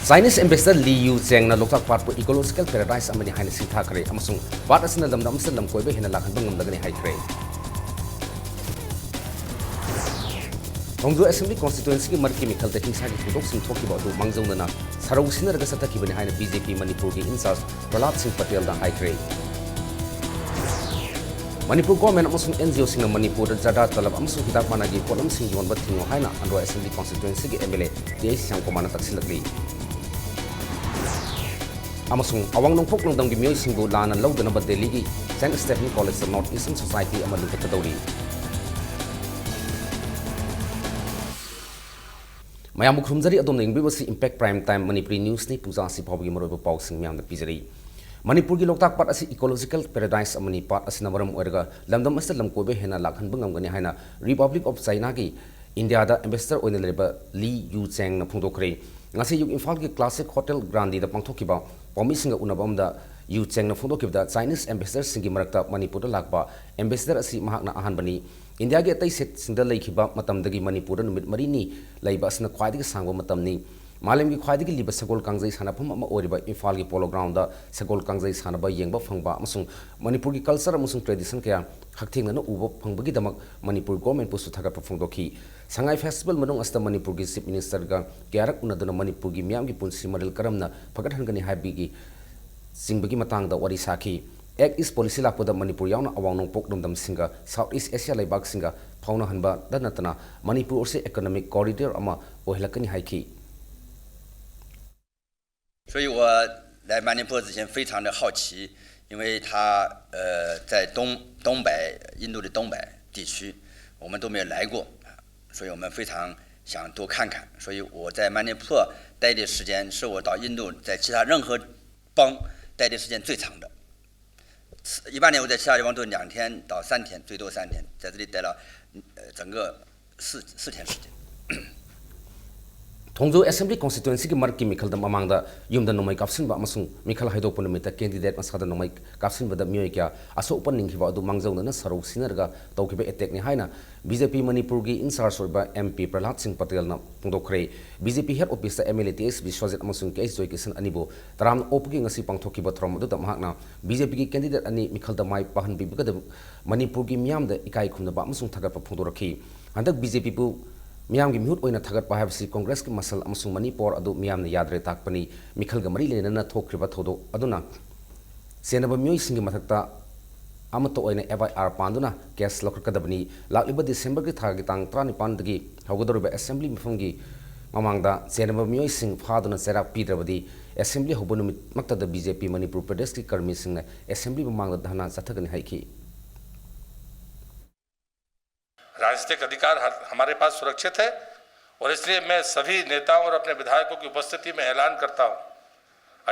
Chinese Ambassador Liu Zheng na loktak part po ecological paradise amani haina sitha kare amasung part asina lamdam se lam koibe hina lakhan bangam lagani hai kare Hongdu Assembly constituency ki marki mikhal da hingsa ki thudok sing thoki ba du mangjong na sarau sinar ga sata ki bani haina BJP Manipur ki in-charge Prahlad Singh Patel da hai kare Manipur government amasung NGO sing na Manipur da jada talab amasung hidak mana gi kolam sing yon ba thingo haina Andhra Assembly constituency ki MLA TS Syam Komana taksilakli Amasung awang nongpok nongdam gi myoy singbu lana lawdana ba Delhi gi St. Stephen College North Eastern Society amadu katadori Mayam khumjari adom ingbi basi impact prime time Manipuri news ni puja si pawgi maroi ba paw sing myam da pijari Manipur gi loktak part asi ecological paradise amani part asina maram oirga lamdam asta lamkoi be hena lakhan bangam gani haina Republic of China gi India da ambassador oina leba Liu Zheng na phungdokre ngasi yuk Imphal gi classic hotel grandi da pangthokiba Pomi singa unabamda Liu Zheng na phungdokibda Chinese ambassador singi marakta Manipur da lakba ambassador asi mahakna ahanbani India ge tai set singda laikhiba matamdagi Manipur numit marini laiba asna khwaidigi sangba matamni Malam gi khwaidigi liba sagol kangjai sanapam ama oriba Imphal gi polo ground da sagol kangjai sanaba yengba phangba amasung Manipur gi culture amasung tradition kaya hakthingna na uba phangbagi damak Manipur government pusu thaga phangdoki Sangai festival manung asta Manipur gi chief minister ga kyarak unaduna Manipur gi miyam gi punsi maril karamna phagathan haibi gi singbagi matang da wari sakhi Act is policy lakpoda Manipur yauna awang nongpok dam singa South East Asia laibak singa fauna hanba danatana Manipur se economic corridor ama ohelakani haiki 所以我来曼尼泊之前非常的好奇，因为它在东北印度的东北地区，我们都没有来过，所以我们非常想多看看。所以我在曼尼泊待的时间是我到印度在其他任何邦待的时间最长的。一般年我在其他地方都2天到3天，最多3天，在这里待了整个4天时间。 Hongdu Assembly constituency ki marki mikhal da mamangda yumda nomai kapsin ba amasung mikhal haido punamita candidate masada nomai kapsin ba da myoy kya aso upan ninghiba adu mangjauna na sarau sinarga tawkiba attack ni haina BJP Manipur gi in charge ba MP Prahlad Singh Patel na pungdokre BJP head office da MLA TS Biswajit amasung KS Joy Kisan anibo taram opgi ngasi pangthokiba throm adu da mahakna BJP gi candidate ani mikhal da mai pahan bibiga da Manipur gi miyam da ikai khumna ba amasung thagat pa phungdorakhi handak BJP pu Miyam gi mihut oina thagat pahabsi Congress ki masal amasung Manipur adu miyam na yadre takpani mikhal ga mari lena na thokriba thodo aduna senaba myoy singi mathakta amato oina FIR panduna case lokadabani lakliba December ki thagi tang 35 dagi hawgadoriba assembly mifamgi mamangda senaba myoy sing phaduna serak pidrabadi assembly hobonu makta da BJP Manipur Pradesh ki karmi singna assembly mamangda dhana sathagani haiki राजनीतिक अधिकार हमारे पास सुरक्षित है और इसलिए मैं सभी नेताओं और अपने विधायकों की उपस्थिति में ऐलान करता हूं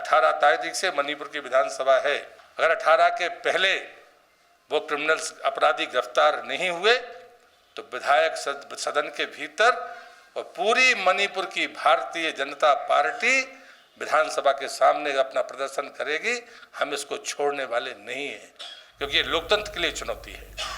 18 तारीख से मणिपुर की विधानसभा है अगर 18 के पहले वो क्रिमिनल्स अपराधी गिरफ्तार नहीं हुए तो विधायक सदन के भीतर और पूरी मणिपुर की भारतीय जनता पार्टी विधानसभा के सामने अपना प्रदर्शन करेगी हम इसको छोड़ने वाले नहीं हैं क्योंकि ये लोकतंत्र के लिए चुनौती है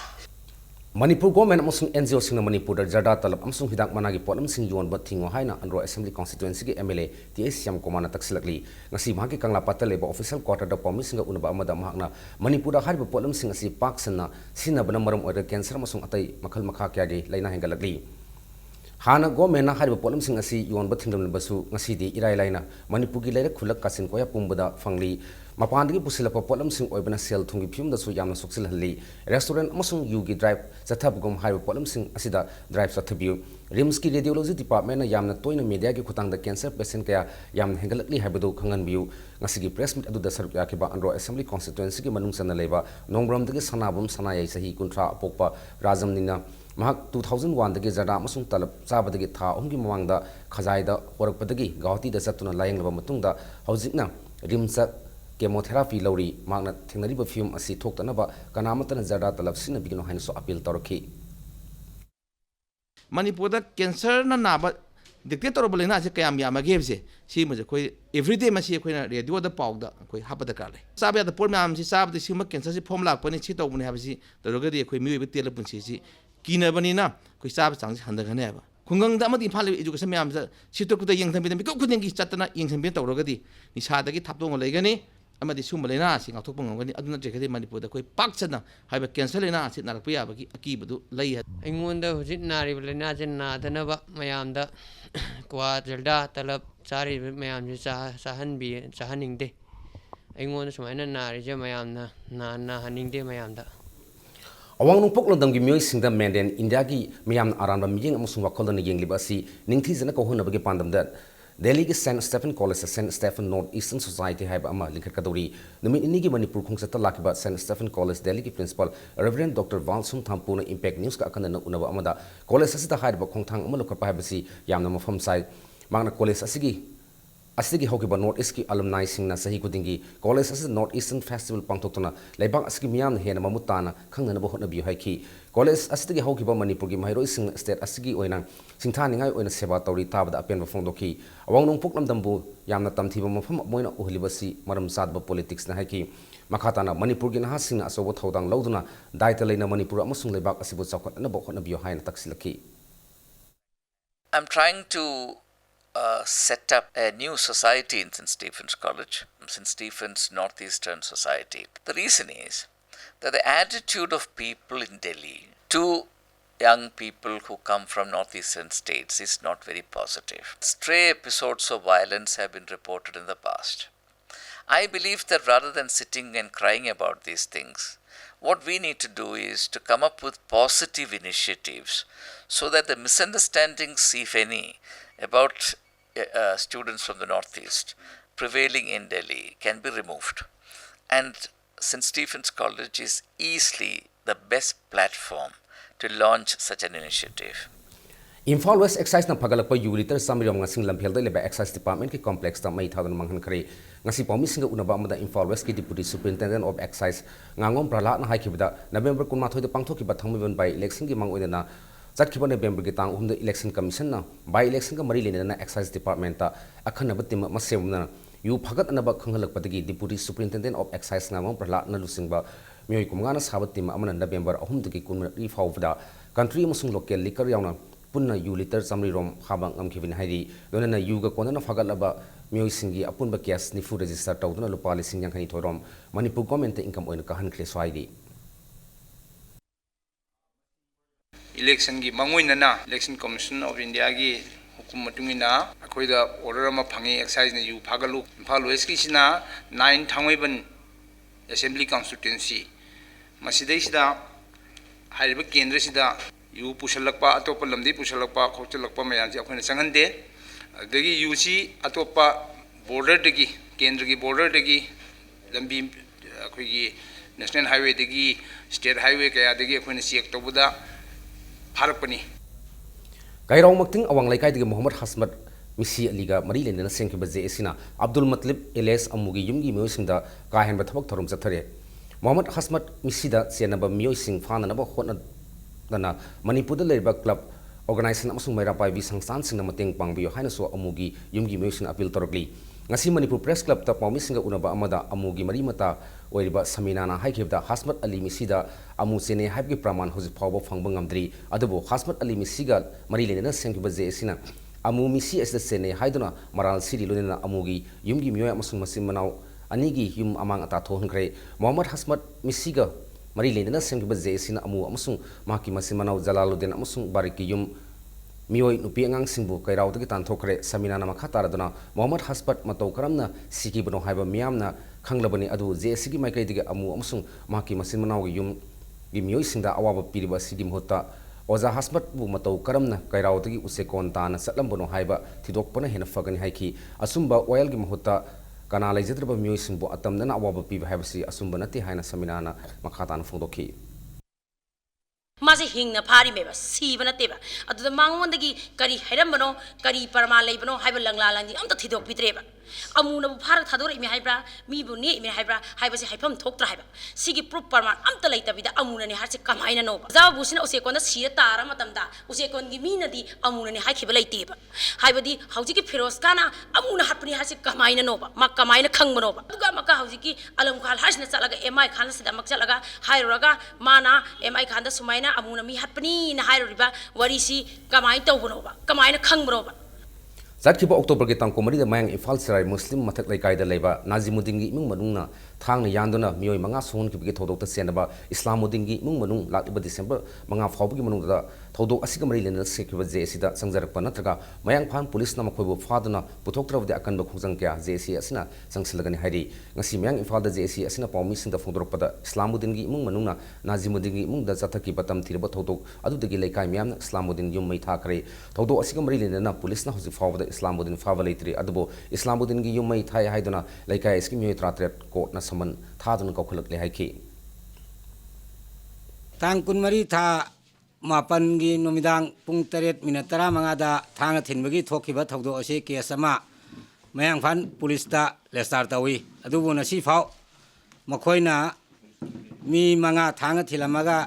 Manipur government amasung NGO sing na Manipur da jada talab amasung hidak managi polam sing yon ba thingo haina Andhra Assembly constituency ki MLA TS Syam Komana taksilakli ngasi mahaki kangla patal ba official quarter da pomi singa unaba amada mahakna Manipur da hariba polam sing asi pak sanna sina bana maram oida cancer amasung atai makhal makha kya ge laina hengalakli hana government na hariba polam sing asi yon ba thingdam basu ngasi di irai laina Manipur gi laira khulak kasin koya pumbada fangli Mapandagi pusilapa polam sing oibana sel thungi phim da su yamna soksil halli restaurant amasung yugi drive zathabugum haiba polam sing asida drive zathabiu rims ki radiology department na yamna toina media ki khutang da cancer patient kaya yamna hengalakli haibadu khangan biu ngasigi press meet adu da sarp yakiba Andhra Assembly constituency ki manung sana leba nongbram dagi sanabum sanayai sahi kuntra apokpa rajam nina mahak 2001 dagi jada amasung talab chaba dagi tha umgi mamangda khajai da horakpadagi gauhati da satuna layang laba matungda haujikna rimsa chemotherapy lori magna thingnariba film asi thoktanaba kanamatana jada talab sina bigino haina so appeal torki Manipur da cancer na naba dictator bolena se kayam yama gebse si muje koi everyday ma si koi na radio da paw da koi hapada kale sabya da por mam si sab de sima cancer si form lak pani si tawbune ha si dorogadi koi mi be tel punsi si kina bani na koi sab chang si handa gane ba ꯈꯨꯡꯒꯪꯗ ꯑꯃꯗꯤ ꯏꯝꯐꯥꯜ ꯂꯩꯕ education ꯃꯌꯥꯝꯁꯦ ꯁꯤꯇꯣꯛꯄꯗ ꯌꯦꯡꯊꯟꯕꯤꯗ ꯃꯤꯀꯨꯞ ꯈꯨꯗꯤꯡꯒꯤ ꯆꯠꯇꯅ ꯌꯦꯡꯊꯟꯕꯤꯅ ꯇꯧꯔꯒꯗꯤ ꯅꯤꯁꯥꯗꯒꯤ ꯊꯥꯞꯇꯣꯛꯅ ꯂꯩꯒꯅꯤ ꯑꯃꯗꯤ ꯁꯨꯝꯕ ꯂꯥꯏꯅꯥ ꯑꯁꯤ ꯉꯥꯛꯊꯣꯛꯄ ꯉꯝꯒꯅꯤ ꯑꯗꯨ ꯅꯠꯇ꯭ꯔꯒꯗꯤ ꯃꯅꯤꯄꯨꯔꯗ ꯑꯩꯈꯣꯏ ꯄꯥꯛ ꯁꯟꯅ ꯍꯥꯏꯕ ꯀꯦꯟꯁꯔ ꯂꯥꯏꯅꯥ ꯑꯁꯤ ꯅꯥꯔꯛꯄ ꯌꯥꯕꯒꯤ ꯑꯀꯤꯕꯗꯨ ꯂꯩ ꯑꯩꯉꯣꯟꯗ ꯍꯧꯖꯤꯛ ꯅꯥꯔꯤꯕ ꯂꯥꯏꯅꯥꯁꯦ ꯅꯥꯗꯅꯕ ꯃꯌꯥꯝꯗ ꯀ꯭ꯋꯥ ꯖꯔꯗꯥ ꯇꯂꯞ ꯆꯥꯔꯤꯕ ꯃꯌꯥꯝꯁꯦ ꯆꯥꯍꯟꯅꯤꯡꯗꯦ ꯑꯩꯉꯣꯟꯗ ꯁꯨꯃꯥꯏꯅ ꯅꯥꯔꯤꯁꯦ ꯃꯌꯥꯝꯅ ꯅꯥꯍꯟꯅꯤꯡꯗꯦ ꯃꯌꯥꯝꯗ ꯑꯋꯥꯡ ꯅꯣꯡꯄꯣꯛ ꯂꯝꯗꯝꯒꯤ ꯃꯤꯑꯣꯏꯁꯤꯡꯗ ꯃꯦꯟꯗꯦꯟ ꯏꯟꯗꯤꯌꯥꯒꯤ ꯃꯤꯌꯥꯝꯅ ꯑꯔꯥꯟꯕ ꯃꯤꯠꯌꯦꯡ ꯑꯃꯁꯨꯡ ꯋꯥꯈꯜꯂꯣꯟꯅ ꯌꯦꯡꯂꯤꯕ ꯑꯁꯤ ꯅꯤꯡꯊꯤꯖꯅ ꯀꯧꯍꯟꯅꯕꯒꯤ ꯄꯥꯟꯗꯝꯗ ꯗꯦꯜꯂꯤꯒꯤ saint Stephen college saint Stephen north eastern society ꯍꯥꯏꯕ ꯑꯃ ꯂꯤꯡꯈꯠꯀꯗꯧꯔꯤ ꯅꯨꯃꯤꯠ ꯅꯤꯅꯤꯒꯤ ꯃꯅꯤꯄꯨꯔ ꯈꯣꯡꯆꯠꯇ ꯂꯥꯛꯈꯤꯕ ꯁꯦꯟꯠ ꯁ꯭ꯇꯦꯐꯦꯟ ꯀꯣꯂꯦꯖ ꯗꯦꯜꯂꯤꯒꯤ ꯄ꯭ꯔꯤꯟꯁꯤꯄꯥꯜ ꯔꯦꯚꯔꯦꯟ ꯗꯣꯛꯇꯔ ꯚꯥꯜꯁꯨꯝ ꯊꯥꯝꯄꯨꯅ ꯏꯝꯄꯦꯛ ꯅ꯭ꯌꯨꯁꯀ ꯑꯈꯟꯅꯅ ꯎꯅꯕ ꯑꯃꯗ ꯀꯣꯂꯦꯖ ꯑꯁꯤꯗ ꯍꯥꯏꯔꯤꯕ ꯈꯣꯡꯊꯥꯡ ꯑꯃ ꯂꯧꯈꯠꯄ ꯍꯥꯏꯕꯁꯤ ꯌꯥꯝꯅ ꯃꯐꯝ ꯆꯥꯏ ꯃꯍꯥꯛꯅ ꯀꯣꯂꯦꯖ ꯑꯁꯤꯒꯤ ꯍꯧꯈꯤꯕ ꯅꯣꯔꯊ ꯏꯁꯀꯤ ꯑꯂꯨꯝꯅꯥꯏꯁꯤꯡꯅ ꯆꯍꯤ ꯈꯨꯗꯤꯡꯒꯤ ꯀꯣꯂꯦꯖ ꯑꯁꯤꯗ ꯅꯣꯔꯊ ꯏꯁꯇꯔꯟ ꯐꯦꯁꯇꯤꯚꯦꯜ ꯄꯥꯡꯊꯣꯛꯇꯨꯅ ꯂꯩꯕꯥꯛ ꯑꯁꯤꯒꯤ ꯃꯤꯌꯥꯝꯅ ꯍꯦꯟꯅ ꯃꯃꯨꯠ ꯇꯥꯅ ꯈꯪꯅꯅꯕ ꯍꯣꯠꯅꯕꯤꯌꯨ ꯍꯥꯏꯈꯤ ꯀꯣꯂꯦꯖ ꯑꯁꯤꯗꯒꯤ ꯍꯧꯈꯤꯕ ꯃꯅꯤꯄꯨꯔꯒꯤ ꯃꯍꯩꯔꯣꯏꯁꯤꯡꯅ ꯁ꯭ꯇꯦꯠ ꯑꯁꯤꯒꯤ ꯑꯣꯏꯅ ꯁꯤꯡꯊꯥꯅꯤꯡꯉꯥꯏ ꯑꯣꯏꯅ ꯁꯦꯕꯥ ꯇꯧꯔꯤ ꯇꯥꯕꯗ ꯑꯄꯦꯟꯕ ꯐꯣꯡꯗꯣꯛꯈꯤ ꯑꯋꯥꯡ ꯅꯣꯡꯄꯣꯛ ꯂꯝꯗꯝꯕꯨ ꯌꯥꯝꯅ ꯇꯝꯊꯤꯕ ꯃꯐꯝ ꯑꯃ ꯑꯣꯏꯅ ꯎꯍꯜꯂꯤꯕꯁꯤ ꯃꯔꯝ ꯆꯥꯗꯕ ꯄꯣꯂꯤꯇꯤꯛꯁꯅ ꯍꯥꯏꯈꯤ ꯃꯈꯥ ꯇꯥꯅ ꯃꯅꯤꯄꯨꯔꯒꯤ ꯅꯍꯥꯁꯤꯡꯅ ꯑꯆꯧꯕ ꯊꯧꯗꯥꯡ ꯂꯧꯗꯨꯅ ꯗꯥꯏꯇ ꯂꯩꯅ ꯃꯅꯤꯄꯨꯔ ꯑꯃꯁꯨꯡ ꯂꯩꯕꯥꯛ ꯑꯁꯤꯕꯨ ꯆꯥꯎꯈꯠꯅꯕ ꯍꯣꯠꯅꯕꯤꯌꯨ ꯍꯥꯏꯅ ꯇꯛꯁꯤꯜꯂꯛꯈꯤ I'm trying to set up a new society in St. Stephen's College, St. Stephen's Northeastern Society. The reason is that the attitude of people in Delhi to young people who come from northeastern states is not very positive. Stray episodes of violence have been reported in the past. I believe that rather than sitting and crying about these things, what we need to do is to come up with positive initiatives so that the misunderstandings, if any, about students from the Northeast prevailing in Delhi can be removed. And St. Stephen's College is easily the best platform to launch such an initiative. Imphal West Excise na pagalakpa yuliter samirom ngasing lamphel leba Excise Department ki complex ta mai thadan manghan khare ngasi pawmi singa unaba amada Imphal West ki Deputy Superintendent of Excise ngangom prala na haikibda November kunmathoi de pangthoki ba thangmiban by election ki mang oina Zatkiba November ki tang umda election commission na by election ka mari lena na Excise Department ta akhanaba tim masemna yu phagat anaba khanghalak padagi Deputy Superintendent of Excise ngangom prala na lusingba mioi kumngana sabat tim amana November ahum de ki kun ri fawda country musung local liquor yauna punna yu liter samri rom habang am kivin hairi donana yu ga konana fagalaba mioi singi apun ba case ni fu register tawduna lupa lising yang khani thorom Manipur government income oina kahan khle swaidi election gi mangoinana election commission of India gi hukum matungina akoida order ama phangi exercise ne yu phagalu Imphal West ki sina 9 thangwaiban assembly constituency masidai sida hariba kendra sida yu pushalakpa atopa lamdi pushalakpa khochalakpa mayan ji akhona changhande adagi yu si atopa border dagi kendra gi border dagi lambi akhoi gi national highway dagi state highway kaya dagi akhona check tobuda pharakpani Kairong makting awang laikai digi Muhammad Hasmat misi aliga mari lena sengkiba je esina Abdul Matlib Elias amugi yumgi miyosingda kahen ba thabak thorum chathare Muhammad Hasmat misida senaba miyosing phana naba hotna dana Manipur leba club organization amasung maira pai sangstan singna mateng pangbiyo haina so amugi yumgi miyosing appeal torogli ngasi Manipur Press Club ta pawmi singa unaba amada amugi mari mata oiriba saminana haikibda Hasmat Ali misida amu sene haibgi praman hoji phawba phangba ngamdri adubo Hasmat Ali misiga mari lena sengkiba je esina amu misi as the sene haiduna maral siri lunena amugi yumgi miyoy amasung masim manau anigi yum amang ata thohnkre Muhammad Hasmat misiga mari lena sengkiba je esina amu amasung maki masim manau Jalaluddin amasung bariki yum mioi nupi angang singbu kairau tagi tan thokre saminana makha taraduna Muhammad Hasmat matau karamna siki bano haiba miyamna khanglabani adu je sigi maikai dige amu amasung maki masim manau gi yum gi mioi singda awaba piriba sidi mhota Oza Hasmat bu matau karamna kairau tagi usekon tana satlambono haiba thidokpana hena fagani haiki asumba oil gi mahota kana laijadraba mioi singbu atamdana awaba piba haibasi asumba nati haina saminana makha tan phongdokhi Masi hingna phari meba sibana teba adu mangon dagi kari hairam bano kari parma leibano haiba langla langdi amta thidok pitreba amuna bu pharak thador imi haibra mi bu ne imi haibra haibasi haifam thoktra haiba sigi proof parman amta laita bida amuna ni harse kamaina no za bu sina use konda sira tara matamda use kon gi mi nadi amuna ni haikhiba laite ba haibadi hauji ki firoz kana amuna hatpani harse kamaina no ba ma kamaina khangba no ba duga maka hauji ki alam khal harsna chalaga mi khan sida mak chalaga hairoga mana mi khan da sumaina amuna mi hatpani na hairoriba warisi kamaina tawbo ba kamaina khangba ba Zatkiba October ke tangko mari da mayang Ifal Serai Muslim mathak laikai da leba Nazimuddin gi imung manungna thang na yanduna mioi manga son ki bige thodok ta senaba Islamuddin gi imung manung lakiba December manga phawbu gi manung da thodok asiga mari lena sekriba JC da sangjarak pa natraga mayang phan police na makhoibu phaduna puthok trawde akan ba khujang kya JC asina sangsilagani hairi ngasi mayang Ifal da JC asina pawmi sing da phongdorok pa da Islamuddin gi imung manungna Nazimuddin gi imung da zathaki batam thirba thodok adu dagi laikai myam Islamuddin yum mai tha kare thodok asiga mari lena police na hosi phawda Islamuddin Favalitri Adubo Islamuddin gi yumai thai haiduna laikai iski mioi tratret ko na saman thadun ko khulak le haiki tang kunmari tha mapan gi nomidang pung 8 minute 15 da thanga thinbagi thokiba thawdo ase case ama mayang phan police da lestar tawi adubu na si phau makhoina mi manga thanga thilamaga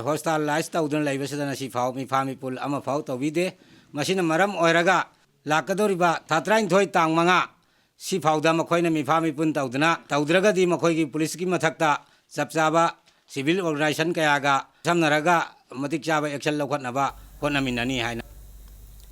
hospitalize tawdun laibasada na si phau mi phami pul ama phau tawide masina maram oiraga lakadoriba thatrain thoi tang manga si phauda makhoina mi phami pun tawduna tawdraga di makhoigi police ki mathakta chapchaba civil organization kayaga samnaraga matik chaba action lawkhatnaba honaminani haina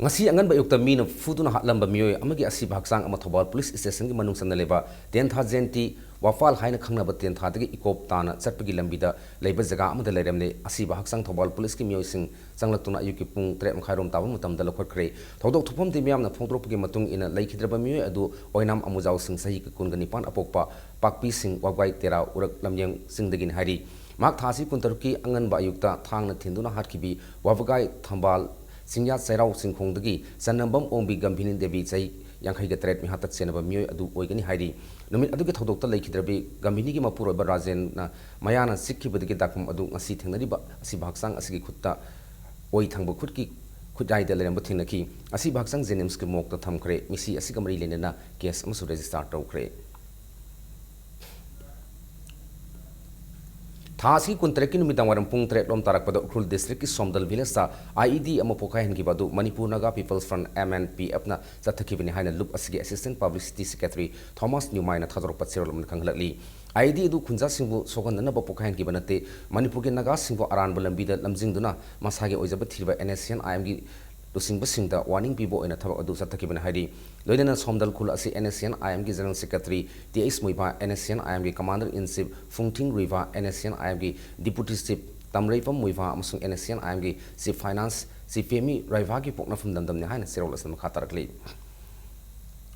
ngasi angan ba yukta mina fuduna hatlamba mioi amagi asi bhaksang ama thobal police station gi manung sanna leba 10,000 jenti wafal haina khangna ba 10,000 dagi ikop tana chatpagi lambida leiba jaga amada leramne asi bhaksang thobal police ki mioi sing changlak tuna ayuki pung 3 mkhairom tawa mutam da lokhot khre thodok thupom ti miamna phongdropgi matung ina laikhidraba mioi adu oinam amujau sing sahi ka kungani pan apokpa pakpi sing wagwai tera urak lamyang sing dagin hari mak thasi kuntaruki angan ba ayukta thangna thinduna hatkibi wabagai thambal Singya Sairau Singkhongdagi Sanambam Ombi Gambhinin Devi Chai Yankhai ga tret mi hatak senaba mioi adu oigani hairi numit adu ge thodokta laikhidrabi Gambhini gi mapuro ba rajen na mayana sikhibadagi dakam adu ngasi thengnari ba asi bhaksang asigi khutta oi thangba khutki khudai da leramba thingnaki asi bhaksang jenems ki mokta thamkhre misi asi kamari lenena case amsu register tawkhre Thasi kuntreki numitang waram pung 3 lom tarak pada Ukrul district ki Somdal village sa IED ama pokai hen ki badu Manipur Naga People's Front MNPF na zathaki bini haina loop asigi assistant publicity secretary Thomas Newmai na thadrok patsiro lam kanghlakli IED du khunja singbu sogan na ba pokai hen ki banate Manipur ke Naga singbu aran balambi da lamjing duna masage oijaba thirba NSN IM gi lusing basing da warning pibo ina thabak adu zathaki bini haidi loidena Somdal khul asi NSN IM gi general secretary TS Muiba NSN IM gi commander in chief Fungting River NSN IM gi deputy chief Tamreipam Muiba amasung NSN IM gi chief finance chief Femi Raiva gi pokna fum damdam ne haina serol asam khatarakli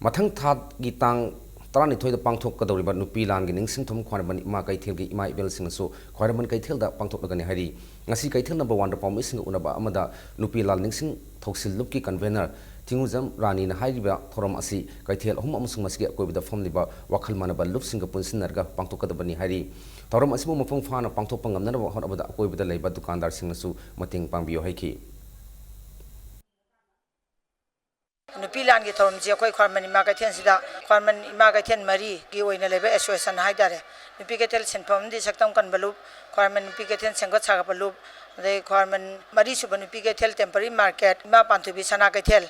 mathang thad gi tang tarani thoi da pangthok ka dawriba nupi lan gi ningsing thum khwarban ima kaithel gi ima ibel sing so khwarban kaithel da pangthok lagani hari ngasi kaithel number 1 da promising unaba amada nupi lal ningsing thoksil lup ki convener Tinguzam Rani na haiba thoram asi kaithel hum amusung masgi koibda famliba wakhal manaba lup singa punsin narga pangthok ka dabani hari thoram asibu mafung fana pangthok pangamna na hon abada koibda leiba dukandar singnasu mating pangbiyo haiki Nupilan ki thorum je koi kharman ima ka then sida kharman ima ka then mari ki oina lebe association haidare nupi ka tel senpam di saktam kan balup kharman nupi ka then sengot saga balup de kharman mari suban nupi ka tel temporary market ima pantubi sana ka tel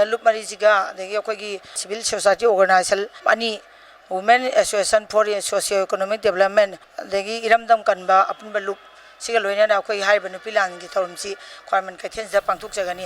lup mari jiga de koi ki civil society organization ani women association for socio economic development de ki iramdam kanba apun balup siga loina na koi haiba nupilan ki thorum si kharman ka then ja pangthuk jagani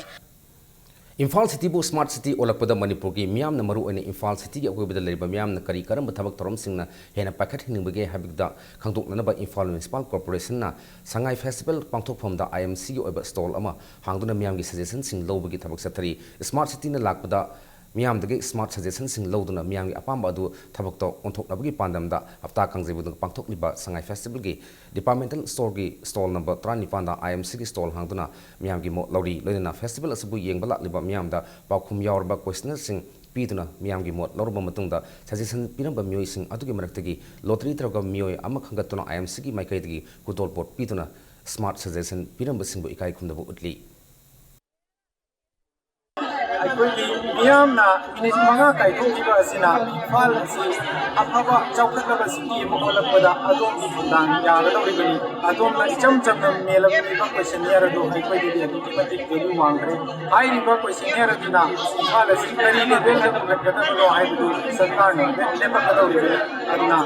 Imphal City bu Smart City olakpada Manipur ki miyam na maru ene Imphal City ki akoibada leriba miyam na kari karam bathabak thorom singna hena pakhat hingbage habigda khangdok na ba Imphal Municipal Corporation na Sangai Festival pangthok phomda IMC ki oiba stall ama hangduna miyam gi suggestion sing lobagi thabak sathari Smart City na lakpada miyam dagi smart suggestion sing loduna miyam gi apamba adu thabak to onthok nabagi pandamda hafta kangjebu pangthok liba Sangai Festival gi departmental store gi stall number 35 da IMC gi stall hangduna miyam gi mo lawri loina festival asabu yengbala liba miyam da pakhum yaurba questioner sing piduna miyam gi mo lawrba matungda suggestion piramba miyoi sing atugi maraktagi lottery traga miyoi ama khangatuna IMC gi maikai dagi kutol pot piduna smart suggestion piramba singbu ikai khundabu utli ꯑꯩꯈꯣꯏꯒꯤ ꯃꯤꯌꯥꯝꯅ minute 5 ꯀꯥꯏꯊꯣꯛꯈꯤꯕ ꯑꯁꯤꯅ ꯏꯝꯐꯥꯜ ꯑꯁꯤ ꯑꯐꯕ ꯆꯥꯎꯈꯠꯂꯕ city ꯑꯃ ꯑꯣꯜꯂꯛꯄꯗ ꯑꯗꯣꯝꯒꯤ ꯊꯧꯗꯥꯡ ꯌꯥꯒꯗꯧꯔꯤꯕꯅꯤ ꯑꯗꯣꯝꯅ ꯏꯆꯝ ꯆꯝꯅ ꯃꯦꯜꯂꯛꯂꯤꯕ ꯀꯣꯏꯁꯟꯅꯤꯌꯔ ꯑꯗꯨ ꯑꯩꯈꯣꯏꯗꯗꯤ ꯑꯗꯨꯛꯀꯤ ꯃꯇꯤꯛ ꯚꯦꯂꯨ ꯋꯥꯡꯈ꯭ꯔꯦ ꯍꯥꯏꯔꯤꯕ ꯀꯣꯏꯁꯟꯅꯤꯌꯔ ꯑꯗꯨꯅ ꯏꯝꯐꯥꯜ ꯑꯁꯤ ꯀꯔꯤ ꯂꯦꯚꯦꯜꯗ ꯄꯨꯈꯠꯀꯗꯕꯅꯣ ꯍꯥꯏꯕꯗꯨ ꯁꯔꯀꯥꯔꯅ ꯂꯦꯞꯄꯛꯀꯗꯧꯔꯤꯕꯅꯤ ꯑꯗꯨꯅ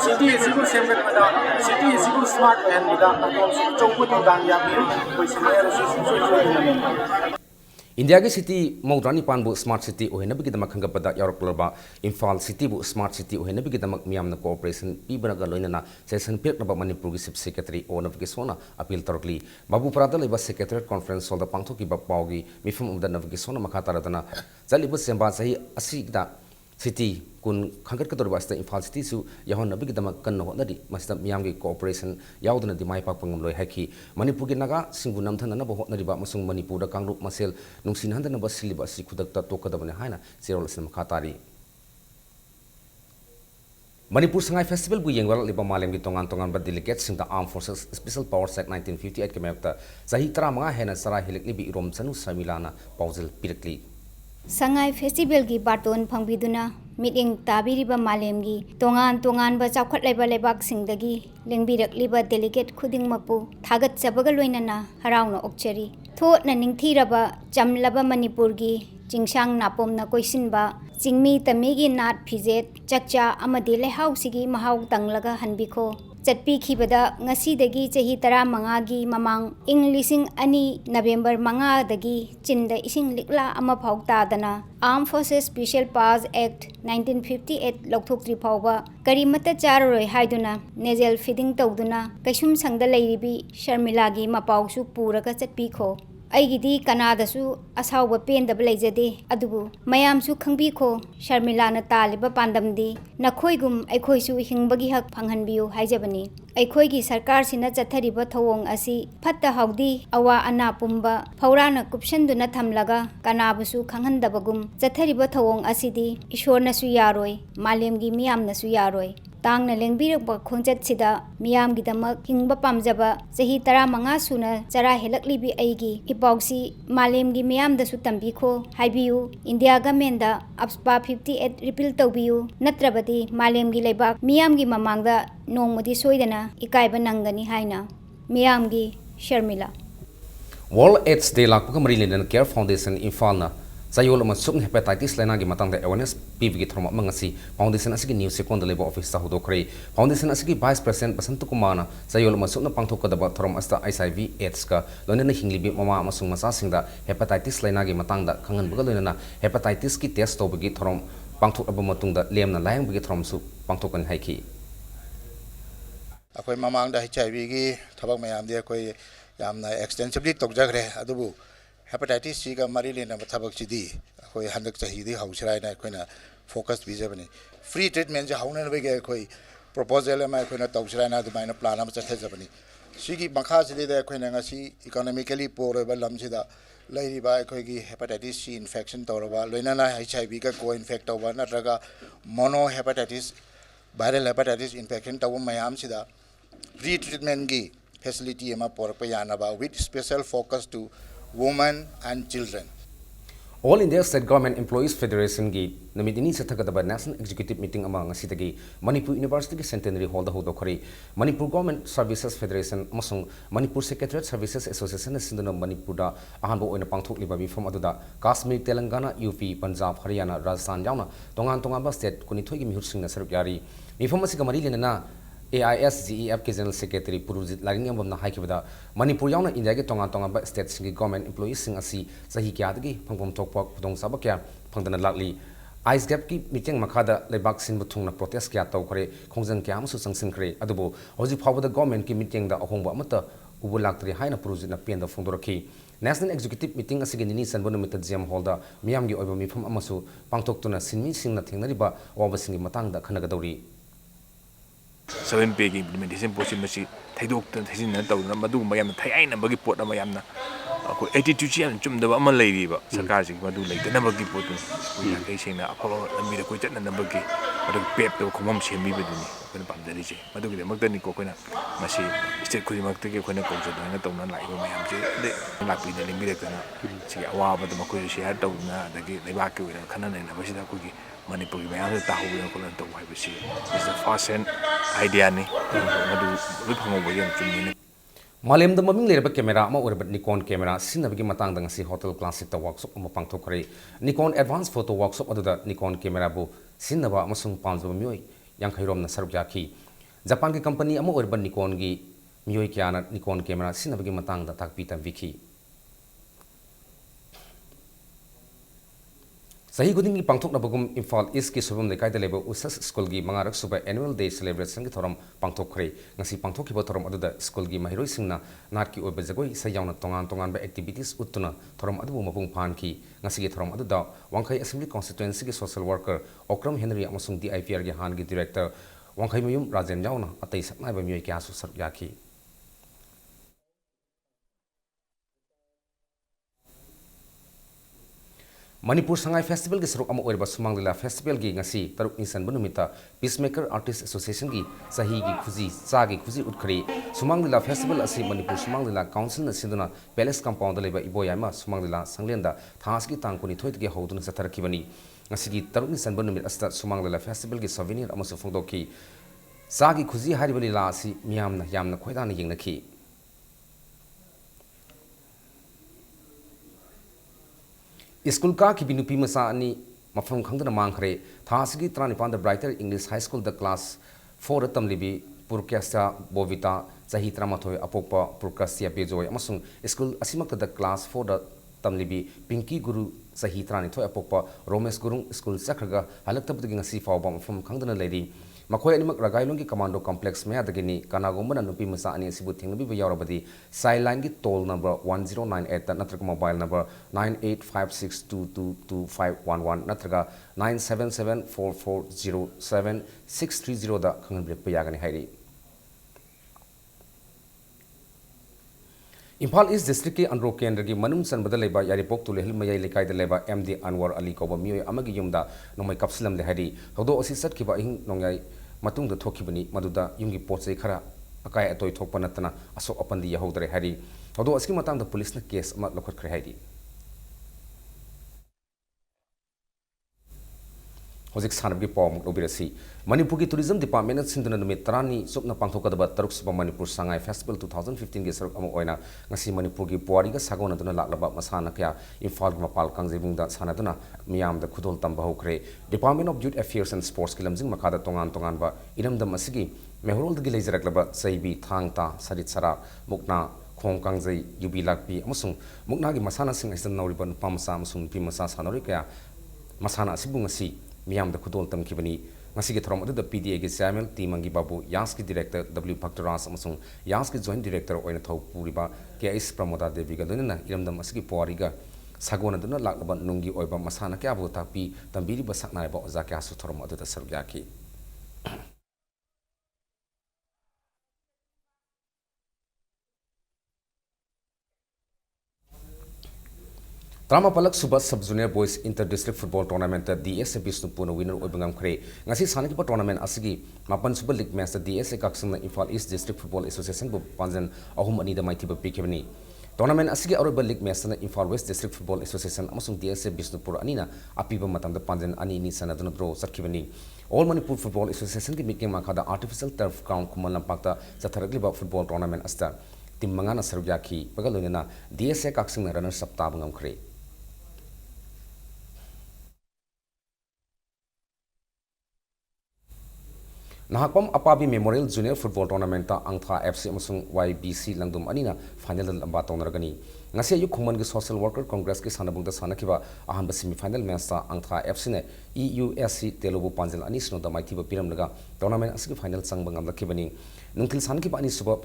ꯁꯤꯇꯤ ꯑꯁꯤꯕꯨ ꯁꯦꯝꯒꯠꯄꯗ ꯁꯤꯇꯤ ꯑꯁꯤꯕꯨ ꯁ꯭ꯃꯥꯔꯠ ꯑꯣꯏꯍꯟꯕꯗ ꯑꯗꯣꯝꯁꯨ ꯑꯆꯧꯕ ꯊꯧꯗꯥꯡ ꯌꯥꯕꯤꯌꯨ ꯀꯣꯏꯁꯟꯅꯤꯌꯔ ꯑꯁꯤ ꯁꯨꯡꯁꯣꯏ ꯁꯣꯏꯗꯅ ꯃꯦꯟꯕꯤꯌꯨ India ki city Maudrani Panbu smart city ohena bigi damak hanggapada yaroklaba Imphal city bu smart city ohena bigi damak miyamna cooperation pibanaga loinana session pirnaba Manipur gi chief secretary ona bigi sona appeal tarokli Babu Parada leba secretariat conference solda pangthoki ba pawgi mifum umda navgi sona makataradana zalibu semba sahi asigda city kun khangkat kador basta Imphal city su yahon nabigi damak kanno honadi masta miyamgi cooperation yaudana di mai pak pangam loi haki Manipur gi naga singbu namthana na bo honadi ba masung Manipur da kangrup masel nungsin handana ba siliba si khudakta tokadabane haina zero lasna makatari Manipur Sangai Festival bu yengwal liba malem gi tongan ba delegates sing the Armed Forces Special Powers Act 1958 ke mekta sahi tara manga hena sara hilikli bi irom chanu samilana pauzil pirakli Sangai Festival gi baton phangbiduna meeting tabiriba malemgi tongan ba chawkhat leba lebak singdagi lengbirakliba delegate khuding mapu thagat chabaga loinana harauna okchari thot na ningthiraba chamlaba Manipur gi chingsang napom na koisinba chingmi tamegi nat phijet chakcha amadi lehau sigi mahau tanglaga hanbikho chatpi khibada ngasi dagi chahi 15 gi mamang Englishing ani November 5 dagi chinda ising likla ama phauta dana Armed Forces Special Powers Act 1958 lokthokri phawba karimata charoi haiduna nasal feeding tawduna kaisum sangda leiribi Sharmila gi mapausu puraga chatpi kho aigidi kanadasu asawba pendaba leijade adubu mayamsu khangbi kho Sharmila na taliba pandamdi nakhoigum aikhoisu hingbagi hak phanghanbiu haijabani aikhoigi sarkar sina chathariba thawong asi phatta haudi awa ana pumba phawrana kupshanduna thamlaga kanabusu khanghandabagum chathariba thawong asidi ishorna su yaroi malemgi miyamna su yaroi tangna lengbirakba khongjat sida miyamgi damak hingba pamjaba chahi 15 suna chara helaklibi aigi ipausi malemgi miyamda su tambikho haibiu India government da APSPA 58 repeal tawbiu natrabadi malemgi leibak miyamgi mamangda nongmodi soidana ikaiba nangani haina miyamgi Sharmila World AIDS Day lakpa Marie Linden Care Foundation Infalna Sayol ma sub hepatitis lena gi matang da awareness PV gi throma mangasi foundation asigi news second level office ta hudo khre foundation asigi vice president Basant Kumana sayol ma sub na pangthok ka da throm asta HIV AIDS ka lona na hinglibi mama amasung masa singda hepatitis lena gi matang da khangan buga lona na hepatitis ki test to bagi throm pangthok aba matung da lemna layang bagi throm su pangthok kan haiki akoi mamang da HIV gi thabak mayam de akoi yamna extensively tokjagre adubu hepatitis C ka mari lena thabak chidi akoi handak chahi di hausrai na koina focus bijabani free treatment ja hauna na bege akoi proposal ma koina tawsrai na dumaina plan ma chathe jabani sigi makha chidi da koina ngasi economically poor ba lam sida lairi ba akoi gi hepatitis C infection tawraba loina na HIV ka co infect tawba na traga mono hepatitis viral hepatitis infection tawu mayam sida free treatment gi facility ma por pa yana ba with special focus to women and children. All India State Government Employees Federation gi namidini sathakadaba National Executive Meeting among asidagi Manipur University ki Centenary Hall da hodo khari Manipur Government Services Federation amasung Manipur Secretariat Services Association sinduna Manipur da ahanbo oina pangthok liba bifom aduda Kashmir Telangana UP Punjab Haryana Rajasthan yauna tongan ba state kunithoi gi mihur singna saruk yari bifom asiga mari lenana AISGEF ke General Secretary Purujit Laring Yambam na haikibada Manipur yauna India ke tongan ba state singi government employees sing asi sahi kya dagi phangpom thokpa khudong saba kya phangdana lakli ice gap ki meeting makada lebak sin buthungna protest kya taw khare khongjang kya amsu sangsin khare adubo hoji phawda government ki meeting da ahongba amata ubu laktri haina Purujit na pen da phongdorakhi National Executive Meeting asigi nini sanbonu mita GM Hall da miyam gi oiba mifam amasu pangtoktuna sinmi singna thengnariba awaba singi matang da khanagadawri 7 paying implementation policy masi thaidok tan thaisin na tawna madu mayam thai na bagi pot ama yamna ko attitude yan chumda ama leiriba sarkar ji madu leitana bagi pot ko ya kai singna afa lambi da ko chatna na bagi ꯑꯗꯨꯒ ꯄꯦꯞꯇ ꯈꯣꯡꯐꯝ ꯁꯦꯝꯕꯤꯕꯗꯨꯅꯤ ꯑꯩꯈꯣꯏꯅ ꯄꯥꯝꯖꯔꯤꯁꯦ ꯃꯗꯨꯒꯤꯗꯃꯛꯇꯅꯤꯀꯣ ꯑꯩꯈꯣꯏꯅ ꯃꯁꯤ state ꯈꯨꯗꯤꯡꯃꯛꯇꯒꯤ ꯑꯩꯈꯣꯏꯅ ꯀꯧꯖꯗꯨꯅ ꯇꯧꯅ ꯂꯥꯛꯏꯕ ꯃꯌꯥꯝꯁꯦ ꯂꯥꯛꯄꯤꯗ ꯂꯦꯡꯕꯤꯔꯛꯇꯅ ꯁꯤꯒꯤ ꯑꯋꯥꯕꯗ ꯃꯈꯣꯏꯁꯨ ꯁꯤꯌꯥꯔ ꯇꯧꯗꯨꯅ ꯑꯗꯒꯤ ꯂꯩꯕꯥꯛꯀꯤ ꯑꯣꯏꯅ ꯈꯟꯅ ꯅꯩꯅꯕꯁꯤꯗ ꯑꯩꯈꯣꯏꯒꯤ ꯃꯅꯤꯄꯨꯔꯒꯤ ꯃꯌꯥꯝꯁꯤꯗ ꯇꯥꯍꯧꯗꯅ ꯈꯣꯠꯇꯅ ꯇꯧꯕ ꯍꯥꯏꯕꯁꯤ ꯏꯁ ꯗ ꯐꯥꯔꯁ ꯍꯦꯟ ꯑꯥꯏꯗꯤꯌꯥꯅꯤ ꯃꯗꯨ ꯂꯣꯏ ꯐꯪꯍꯧꯕꯁꯦ ꯌꯥꯝ ꯆꯨꯝꯃꯤꯅ ꯃꯥꯂꯦꯝꯗ ꯃꯃꯤꯡ ꯂꯩꯔꯕ ꯀꯦꯃꯦꯔꯥ ꯑꯃ ꯑꯣꯏꯔꯕ ꯅꯤꯀꯣꯟ ꯀꯦꯃꯦꯔꯥ ꯁꯤꯖꯤꯟꯅꯕꯒꯤ ꯃꯇꯥꯡꯗ ꯉꯁꯤ ꯍꯣꯇꯦꯜ ꯀ꯭ꯂꯥꯁꯤꯛꯇ ꯋꯥꯔꯛꯁꯣꯞ ꯑꯃ ꯄꯥꯡꯊꯣꯛꯈ꯭ꯔꯦ ꯅꯤꯀꯣꯟ ꯑꯦꯗꯚꯥꯟꯁ ꯐꯣꯇꯣ ꯋꯥꯔꯛꯁꯣꯞ ꯑꯗꯨꯗ ꯅꯤꯀꯣꯟ ꯀꯦꯃꯦꯔꯥꯕꯨ ꯁꯤꯖꯤꯟꯅꯕ ꯑꯃꯁꯨꯡ ꯄꯥꯝꯖꯕ ꯃꯤꯑꯣꯏ 50ꯔꯣꯝꯅ ꯁꯔꯨꯛ ꯌꯥꯈꯤ ꯖꯄꯥꯟꯒꯤ ꯀꯝꯄꯅꯤ ꯑꯃ ꯑꯣꯏꯔꯕ ꯅꯤꯀꯣꯟꯒꯤ ꯃꯤꯑꯣꯏ ꯀꯌꯥꯅ ꯅꯤꯀꯣꯟ ꯀꯦꯃꯦꯔꯥ ꯁꯤꯖꯤꯟꯅꯕꯒꯤ ꯃꯇꯥꯡꯗ ꯇꯥꯛꯄꯤ ꯇꯝꯕꯤꯈꯤ ꯆꯍꯤ ꯈꯨꯗꯤꯡꯒꯤ ꯄꯥꯡꯊꯣꯛꯅꯕꯒꯨꯝ ꯏꯝꯐꯥꯜ ꯏꯁꯀꯤ ꯁꯣꯏꯕꯝ ꯂꯩꯀꯥꯏꯗ ꯂꯩꯕ ꯎꯁꯁ ꯁ꯭ꯀꯨꯜꯒꯤ 5ꯔꯛ ꯁꯨꯕ ꯑꯦꯅꯨꯑꯦꯜ ꯗꯦ ꯁꯦꯂꯦꯕ꯭ꯔꯦꯁꯟꯒꯤ ꯊꯧꯔꯝ ꯄꯥꯡꯊꯣꯛꯈ꯭ꯔꯦ ꯉꯁꯤ ꯄꯥꯡꯊꯣꯛꯈꯤꯕ ꯊꯧꯔꯝ ꯑꯗꯨꯗ ꯁ꯭ꯀꯨꯜꯒꯤ ꯃꯍꯩꯔꯣꯏꯁꯤꯡꯅ ꯅꯥꯠꯀꯤ ꯑꯣꯏꯕ ꯖꯒꯣꯏ ꯏꯁꯩ ꯌꯥꯎꯅ ꯇꯣꯉꯥꯟꯕ ꯑꯦꯛꯇꯤꯚꯤꯇꯤꯁ ꯎꯠꯇꯨꯅ ꯊꯧꯔꯝ ꯑꯗꯨꯕꯨ ꯃꯄꯨꯡ ꯐꯥꯍꯟꯈꯤ ꯉꯁꯤꯒꯤ ꯊꯧꯔꯝ ꯑꯗꯨꯗ ꯋꯥꯡꯈꯩ ꯑꯦꯁꯦꯝꯕ꯭ꯂꯤ ꯀꯣꯟꯁꯇꯤꯇꯨꯑꯦꯟꯁꯤꯒꯤ ꯁꯣꯁꯤꯌꯦꯜ ꯋꯥꯔꯀꯔ ꯑꯣꯀ꯭ꯔꯝ ꯍꯦꯅꯔꯤ ꯑꯃꯁꯨꯡ DIPRꯒꯤ ꯍꯥꯟꯅꯒꯤ ꯗꯤꯔꯦꯛꯇꯔ ꯋꯥꯡꯈꯩꯃꯌꯨꯝ ꯔꯥꯖꯦꯟ ꯌꯥꯎꯅ ꯑꯇꯩ ꯁꯛꯅꯥꯏꯕ ꯃꯤꯑꯣꯏ ꯀꯌꯥꯁꯨ ꯁꯔꯨꯛ ꯌꯥꯈꯤ Manipur Sangai Festival ki saruk ama oirba Sumang Lila Festival ki ngasi taruk insan benumita Peacemaker Artist Association ki sahi ki khuzi sa ki khuzi utkhari Sumang Lila Festival asi Manipur Sumang Lila Council na sinduna Palace Compound leba iboyama Sumang Lila Sanglenda thas ki tangkuni thoit ki hodun sa tarakibani ngasi ki taruk insan benumit asta Sumang Lila Festival ki souvenir amasu phongdoki sa ki khuzi haribali la asi miyamna yamna khoidana yingnaki School ka ki binupi masa ani mafam khangdana mangkhre thasgi tranipanda brighter English High School the class 4 tamlibi purkyasta bovita sahi tramathoi apokpa purkasya bejoy amasung school asimakta the class 4 da tamlibi Pinky Guru sahi tranithoi apokpa Romesh Gurung school sakhraga halaktabudgi ngasi fawba mafam khangdana leiri Makoy animak ragailungi commando complex me adagini kanagomba nupi masa ani sibu thingnabi bayarabadi sideline gi toll number 1098 ta natraga mobile number 9856222511 natraga 9774407630 da khangbek payagani hairi Imphal East District ki Andro Kendra ki manung sanbada leba yaripok tu lehil mayai lekai da leba MD Anwar Ali koba mioi amagi yumda nomai kapsilam le hari hodo osisat ki ba ing nongai matung da thokibani maduda yungi potsai khara akai atoi thokpa natana asok apandi yahodare hari hodo aski matang da police na case ama lokhat khre hari Hojik sanabgi pawm obirasi Manipur ki tourism department sinduna numit tarani sopna pangthokadaba taruk suba Manipur Sangai Festival 2015 ge saruk ama oina ngasi Manipur ki puari ga sagona duna laklaba masana kya Imphal gi mapal kangjebung da sanaduna miyam da khudol tamba hokre Department of Youth Affairs and Sports ki lamjing makada tongan ba iramdam asigi mehorol gi leizaraklaba saibi thangta sarit sara mukna khong kangjai yubi lakpi amasung mukna gi masana sing asan nauriba pamsa amasung pi masa sanori kya masana asibung asi Miyam da khudol tam kibani ngasi ge thoram da PDA ge Samuel Timangi Babu Yas ki director W Bhaktaras amasung Yas ki joint director oina thau puriba KS Pramoda Devi ga dunna iramdam asigi puari ga sagona duna lakba nungi oiba masana kya bu tapi tambiri ba sakna ba oza kya su thoram da sargya ki Trama palak suba sub junior boys inter district football tournament DSA Bisnupur winner oibangam khre ngasi sanaki pa tournament asigi mapan suba league match DSA kaksang na Imphal East District Football Association bu panjan ahum ani da maiti ba pikebni tournament asigi aroba league match na Imphal West District Football Association amasung DSA Bisnupur anina apiba matam da panjan ani ni sanaduna draw sarkibani All Manipur Football Association ki meeting makada artificial turf ground kumal lampakta chatharagli ba football tournament asta tim mangana sarugya ki pagalunena DSA kaksang na runner up tabangam khre Nahakpam Apabi Memorial Junior Football Tournament ta Angtha FC amasung YBC langdum anina final lamba tonaragani ngasi ayu khumman gi Social Worker Congress ki sanabung da sanakiba ahanba semi final match ta Angtha FC ne EUSC Telugu Panjal ani sno da maithiba piramlaga tournament asigi final changbang amlakibani nungthil sankiba ani suba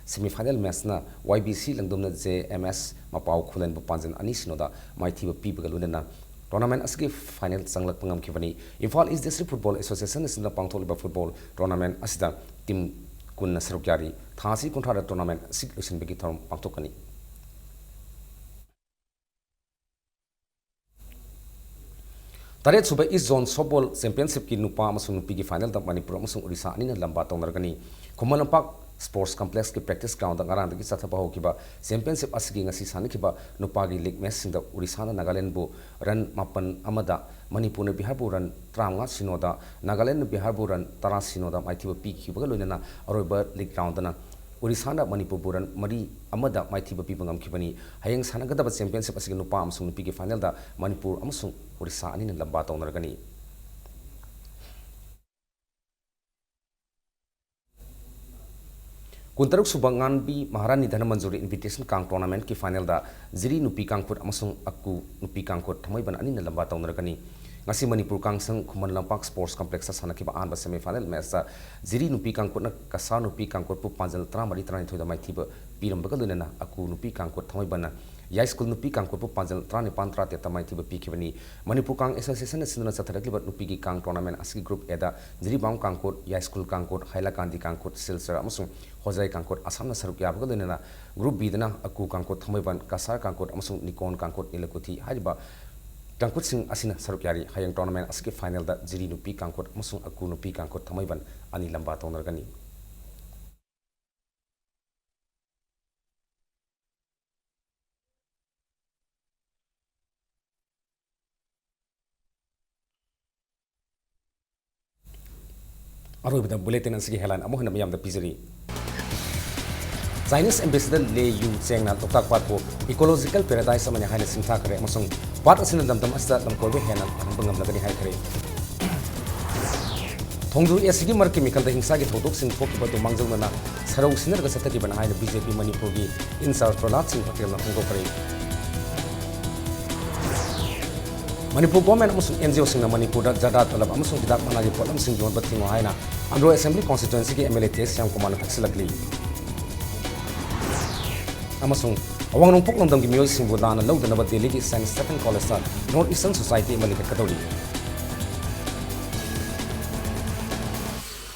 semi final match na YBC langdum na JMS mapau khulen bu Panjal ani sno da maithiba pibaga lunena Tournament asigi final sanglak pangam kibani Imphal East District Football Association is the pangtholiba football tournament asida team kun sarukyari thasi kunthara tournament asig lusin begi thorum pangthokani Taret suba East Zone Softball Championship ki nupa amasung nupi ki final da Manipur amasung Odisha ani na lamba tawnargani Khumalampak Sports Complex ki practice ground da ngarang ki chathapa hokiba championship asigi ngasi sanikiba nupa gi league match singda Odisha na Nagaland bu run mapan amada Manipur na Bihar bu run 35 sinoda Nagaland na Bihar bu run 10 sinoda maithiba pi khiba loinana aroiba league round na Odisha na Manipur bu run mari amada maithiba pi bangam khibani hayeng sanagadaba championship asigi nupa amasung nupi ki final da Manipur amasung Odisha ani na lamba tawnargani Kuntaruk subangan bi Maharani Dhana Manjuri Invitation Kang Tournament ki final da Ziri Nupi Kangkut amasung Aku Nupi Kangkut thamai ban ani na lamba tawnargani ngasi Manipur Kangsang Khumanlampak Sports Complex sa sanakiba anba semi final match sa Ziri Nupi Kangkut na Kasa Nupi Kangkut pu panjal 33 da maithiba pirambaga lunena Aku Nupi Kangkut thamai ban Yai School Nupi Kangkut pu panjal 35 ta maithiba pikhibani Manipur Kang Association sinna chatharakliba Nupi ki Kang Tournament asigi group eda Ziri Baung Kangkut Yai School Kangkut Hailakandi Kangkut Silsar amasung Hozai Kangkut Asam na saruk yabaga lunena group B dana Aku Kangkut thamai ban Kasar Kangkut amasung Nikon Kangkut Nilakuthi hariba Kangkut sing asina saruk yari hayang tournament asiki final da Ziri Nupi Kangkut amasung Aku Nupi Kangkut thamai ban ani lamba tawnargani Aroibda bulletin asigi headline amo hina mayam da pizari Chinese Ambassador Le Yu Cheng na Loktak Pat po ecological paradise amanya haina singtha kare amasung pat asina damdam asta lamkolbe hena bangam lagani hai kare Thongdu asigi mar chemical da hingsa gi thodok sing thok ba do mangjau na sarau sinar ga sataki bana haina BJP Manipur gi in South Pralat Singh Patel na thongdo kare Manipur government amasung NGO sing na Manipur da jada talab amasung hidak mana gi polam sing jon bathingo haina Andro Assembly constituency gi MLA tes yang komana thaksilakli amasung awang nongpok nomdam gi miyoi singbu dana lawdana ba Delhi gi St. Stephen College sa North Eastern Society malikat katoli